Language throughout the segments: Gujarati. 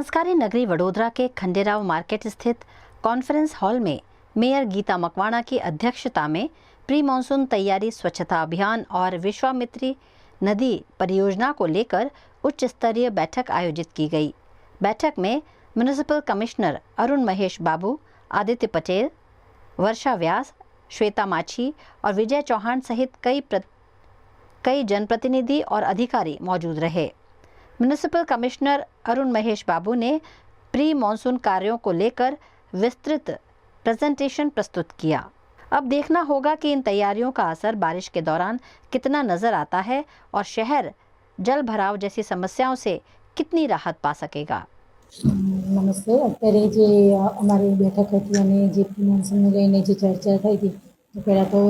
संस्कारी नगरी वडोदरा के खंडेराव मार्केट स्थित कॉन्फ्रेंस हॉल में मेयर गीता मकवाणा की अध्यक्षता में प्री मानसून तैयारी, स्वच्छता अभियान और विश्वामित्री नदी परियोजना को लेकर उच्च स्तरीय बैठक आयोजित की गई। बैठक में म्युनिसिपल कमिश्नर अरुण महेश बाबू, आदित्य पटेल, वर्षा व्यास, श्वेता माछी और विजय चौहान सहित कई जनप्रतिनिधि और अधिकारी मौजूद रहे। म्युनिसिपल कमिश्नर अरुण महेश बाबू ने प्री मानसून कार्यों को लेकर विस्तृत प्रेजेंटेशन प्रस्तुत किया। अब देखना होगा कि इन तैयारियों का असर बारिश के दौरान कितना नजर आता है और शहर जल भराव जैसी समस्याओं से कितनी राहत पा सकेगा। नमस्ते। અત્યારે જે અમારી બેઠક હતી અને જે પ્રી મોન્સૂનને લઈને જે ચર્ચા થઈ હતી તો પહેલાં તો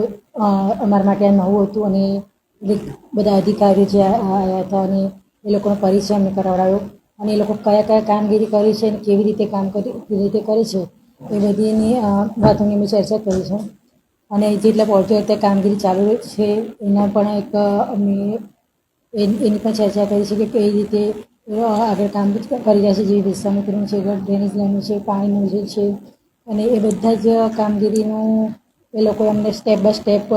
અમારા માટે આ નવું હતું અને બધા અધિકારીઓ જે આવ્યા હતા અને એ લોકોનો પરિચય અમને કરાવડાવ્યો અને એ લોકો કયા કયા કામગીરી કરી છે અને કેવી રીતે કેવી રીતે કરે છે એ બધીની વાતોની અમે ચર્ચા કરી છે અને જેટલા પહોંચ્યો અત્યારે કામગીરી ચાલુ છે એના પણ એક અમે એની પણ ચર્ચા કરી છે કે કઈ રીતે આગળ કામ કરી રહ્યા છે, જે વિશ્વામિત્રીનું છે, ડ્રેનેજ લાઈનનું છે, પાણીનું જે છે અને એ બધા જ કામગીરીનું એ લોકોએ અમને સ્ટેપ બાય સ્ટેપ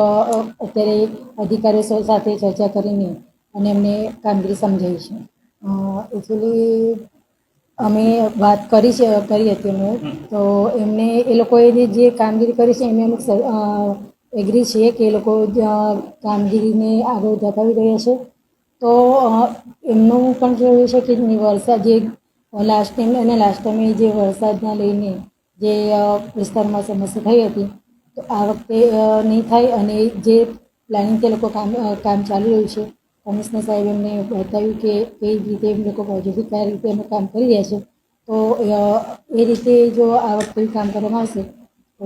અત્યારે અધિકારીઓ સાથે ચર્ચા કરીને અને અમને કામગીરી સમજાવી છે। એકચ્યુઅલી અમે વાત કરી હતી અમે તો એમને એ લોકોએ જે કામગીરી કરી છે એમને અમુક એગ્રી છીએ કે એ લોકો કામગીરીને આગળ ધપાવી રહ્યા છે। તો એમનું પણ કેવું છે કે વરસાદ જે લાસ્ટ ટાઈમે જે વરસાદના લઈને જે વિસ્તારમાં સમસ્યા થઈ હતી તો આ વખતે નહીં થાય અને જે પ્લાનિંગ તે લોકો કામ ચાલી રહ્યું છે કમિશનર સાહેબ એમને બતાવ્યું કે કઈ રીતે એમ લોકો પોઝિટિવ કયા રીતે એમનું કામ કરી રહ્યા છે તો એ રીતે જો આ વખતે કામ કરવામાં આવશે તો